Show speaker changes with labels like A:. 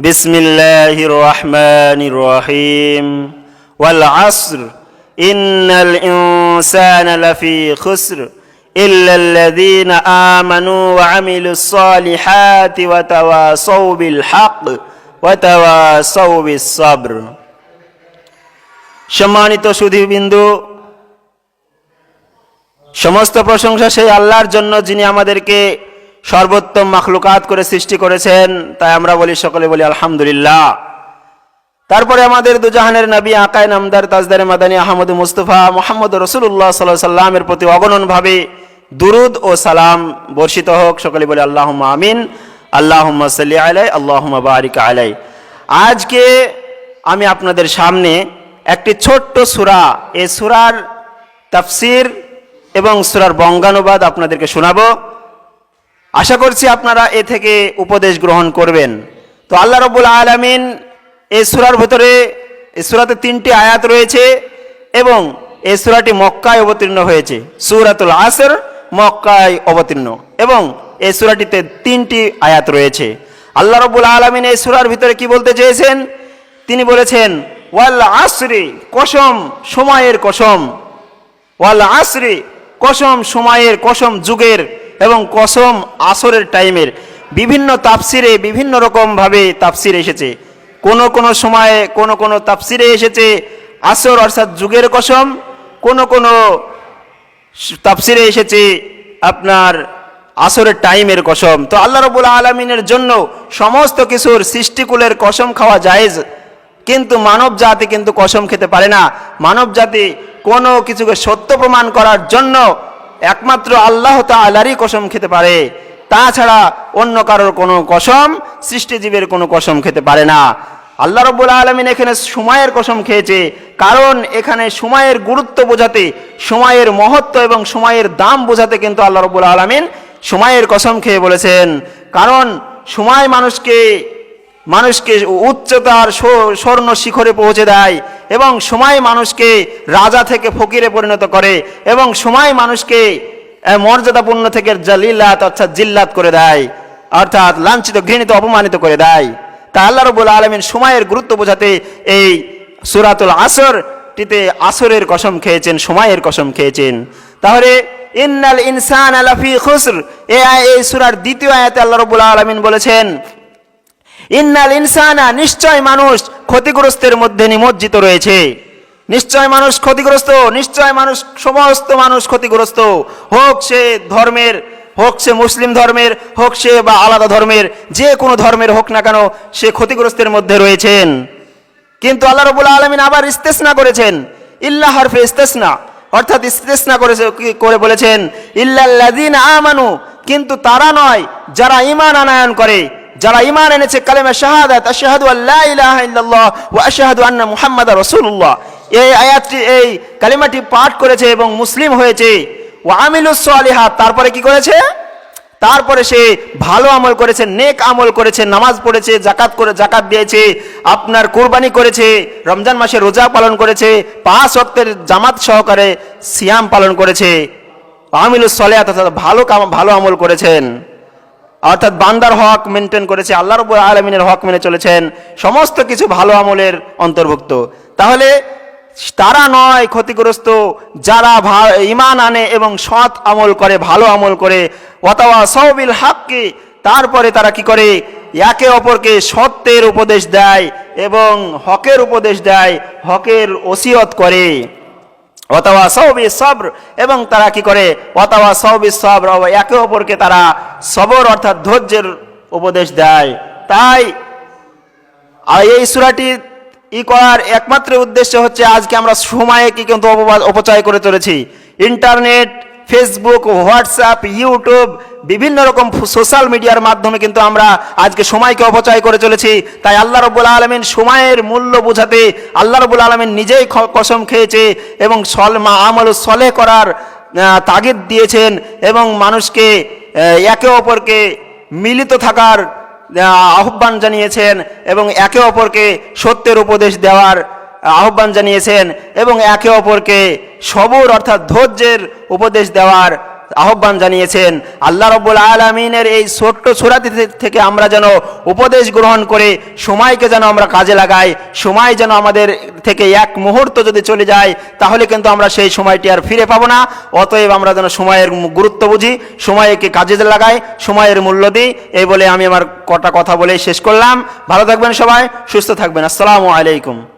A: বিসমিল্লাহির রহমানির রহিম ওয়াল আসর ইন্নাল ইনসানা লাফি খুসর ইল্লাল্লাযীনা আমানু ওয়া আমিলুস সালিহাতি ওয়া তাওয়াসাউ বিল হক ওয়া তাওয়াসাউ বিস সবর। সম্মানিত সুধীবৃন্দু, সমস্ত প্রশংসা সেই আল্লাহর জন্য যিনি আমাদেরকে সর্বোত্তম মাখলুকাত করে সৃষ্টি করেছেন। তাই আমরা বলি, সকলে বলি আলহামদুলিল্লাহ। তারপরে আমাদের দুজাহানের নবী আকায়ে নামদার তাজদারে মাদানী আহমদ মুস্তফা মুহাম্মদ রাসূলুল্লাহ সাল্লাল্লাহু আলাইহি সাল্লামের প্রতি অগণনভাবে দুরুদ ও সালাম বর্ষিত হোক। সকলে বলি আল্লাহুম্মা আমিন, আল্লাহুম্মা সাল্লি আলাইহি, আল্লাহুম্মা বারিক আলাইহি। আজকে আমি আপনাদের সামনে একটি ছোট্ট সূরা, এই সূরার তাফসীর এবং সূরার বঙ্গানুবাদ আপনাদেরকে শোনাবো। আশা করছি আপনারা এ থেকে উপদেশ গ্রহণ করবেন। তো আল্লাহ রাব্বুল আলামিন এই সূরার ভিতরে, এই সূরাতে 3টি আয়াত রয়েছে এবং এই সূরাটি মক্কায় অবতীর্ণ হয়েছে। সূরাতুল আসর মক্কায় অবতীর্ণ এবং এই সূরাটিতে 3টি আয়াত রয়েছে। আল্লাহ রাব্বুল আলামিন এই সূরার ভিতরে কি বলতে চেয়েছেন? তিনি বলেছেন ওয়াল আসরি, কসম, সময়ের কসম। ওয়াল আসরি, কসম সময়ের, কসম যুগের এবং কসম আসরের টাইমের। বিভিন্ন তাফসিরে বিভিন্ন রকমভাবে তাফসির এসেছে। কোন সময়ে কোন তাফসিরে এসেছে আসর অর্থাৎ যুগের কসম, কোন তাফসিরে এসেছে আপনার আসরের টাইমের কসম। তো আল্লাহ রাব্বুল আলামিনের জন্য সমস্ত কিছুর সৃষ্টিকুলের কসম খাওয়া জায়েজ, কিন্তু মানব জাতি কিন্তু কসম খেতে পারে না। মানব জাতি কোনো কিছুকে সত্য প্রমাণ করার জন্য একমাত্র আল্লাহ তাআলারই কসম খেতে পারে, তাছাড়া অন্য কারোর কোনো কসম, সৃষ্টিজীবের কোনো কসম খেতে পারে না। আল্লাহ রাব্বুল আলামিন এখানে সময়ের কসম খেয়েছে, কারণ এখানে সময়ের গুরুত্ব বোঝাতে, সময়ের মহত্ব এবং সময়ের দাম বোঝাতে কিন্তু আল্লাহ রাব্বুল আলামিন সময়ের কসম খেয়ে বলেছেন। কারণ সময় মানুষকে উচ্চতার স্বর্ণ শিখরে পৌঁছে দেয় এবং সময় মানুষকে রাজা থেকে ফকিরে পরিণত করে এবং সময় মানুষকে মর্যাদাপূর্ণ থেকে জালিলাত অর্থাৎ জিল্লাত করে দেয়, অর্থাৎ লাঞ্ছিত, ঘৃণিত, অপমানিত করে দেয়। তা আল্লাহ রাব্বুল আলামিন সময়ের গুরুত্ব বোঝাতে এই সূরাতুল আসরটিতে আসরের কসম খেয়েছেন, সময়ের কসম খেয়েছেন। তাহলে ইন্নাল ইনসানা লাফি খুসর, এই সূরার দ্বিতীয় আয়াতে আল্লাহ রাব্বুল আলামিন বলেছেন ইন্নাল ইনসানা, নিশ্চয় মানুষ ক্ষতিগ্রস্তের মধ্যে নিমজ্জিত রয়েছে। নিশ্চয় মানুষ ক্ষতিগ্রস্ত, নিশ্চয় মানুষ, সমস্ত মানুষ ক্ষতিগ্রস্ত, হোক সে ধর্মের, হোক সে মুসলিম ধর্মের, হোক সে বা আলাদা ধর্মের, যে কোনো ধর্মের হোক না কেন, সে ক্ষতিগ্রস্তের মধ্যে রয়েছেন। কিন্তু আল্লাহ রাব্বুল আলামিন আবার ইস্তেসনা করেছেন, ইল্লা হরফে ইস্তেসনা, অর্থাৎ ইস্তেসনা করে বলেছেন ইল্লাল্লাযীনা আমানু, কিন্তু তারা নয় যারা ঈমান আনয়ন করে, যারা ঈমান এনেছে কালেমা শাহাদাত আশহাদু আল্লা ইলাহা ইল্লাল্লাহ ওয়া আশহাদু আন্না মুহাম্মাদার রাসূলুল্লাহ, এই আয়াতটি, এই কালিমাটি পাঠ করেছে এবং মুসলিম হয়েছে। ওয়া আমিলুস সালিহাত, তারপরে কি করেছে? তারপরে সে ভালো আমল করেছে, নেক আমল করেছে, নামাজ পড়েছে, জাকাত দিয়েছে, আপনার কুরবানি করেছে, রমজান মাসে রোজা পালন করেছে, 5 ওয়াক্তের জামাত সহকারে সিয়াম পালন করেছে। আমিলুস সালিহাত অর্থাৎ ভালো আমল করেছেন, অর্থাৎ বান্দার হক মেনটেন করেছে, আল্লাহ রাব্বুল আলামিনের হক মেনে চলেছেন, সমস্ত কিছু ভালো আমলের অন্তর্ভুক্ত। তাহলে তারা নয় ক্ষতিগ্রস্ত যারা ঈমান আনে এবং সৎ আমল করে, ভালো আমল করে, ওয়াতাওয়াসাউ বিল হাক্কি, তারপরে তারা কি করে? একে অপরকে সত্যের উপদেশ দেয় এবং হকের উপদেশ দেয়, হকের ওসিয়ত করে। ওয়াতাওয়াসাউ বিস সবর, এবং তারা কি করে? ওয়াতাওয়াসাউ বিস সবর, একে অপরকে তারা সবর অর্থাৎ ধৈর্যের উপদেশ দেয়। তাই এই সূরাটি করার একমাত্র উদ্দেশ্য হচ্ছে, আজকে আমরা সময়কে কিন্তু অপচয় করে চলেছি। ইন্টারনেট, ফেসবুক, হোয়াটসঅ্যাপ, ইউটিউব, বিভিন্ন রকম সোশ্যাল মিডিয়ার মাধ্যমে কিন্তু আমরা আজকে সময়কে অপচয় করে চলেছি। তাই আল্লাহ রাব্বুল আলামিন সময়ের মূল্য বোঝাতে আল্লাহ রাব্বুল আলামিন নিজেই কসম খেয়েছে এবং আমল সলেহ করার তাগিদ দিয়েছেন এবং মানুষকে একে অপরকে মিলিত থাকার আহ্বান জানিয়েছেন এবং একে অপরকে সত্যের উপদেশ দেওয়ার আহ্বান জানিয়েছেন এবং একে অপরকে সবর অর্থাৎ ধৈর্যের উপদেশ দেওয়ার আহ্বান জানিয়েছেন। আল্লাহ রাব্বুল আলামিনের এই ছোট্ট সূরাটি থেকে আমরা যেন উপদেশ গ্রহণ করে সময়কে যেন আমরা কাজে লাগাই। সময় যেন আমাদের থেকে এক মুহূর্ত যদি চলে যায় তাহলে কিন্তু আমরা সেই সময়টি আর ফিরে পাবো না। অতএব আমরা যেন সময়ের গুরুত্ব বুঝি, সময়কে কাজে লাগাই, সময়ের মূল্য দিই। এই বলে আমি আমার কটা কথা বলে শেষ করলাম। ভালো থাকবেন সবাই, সুস্থ থাকবেন। আসসালামু আলাইকুম।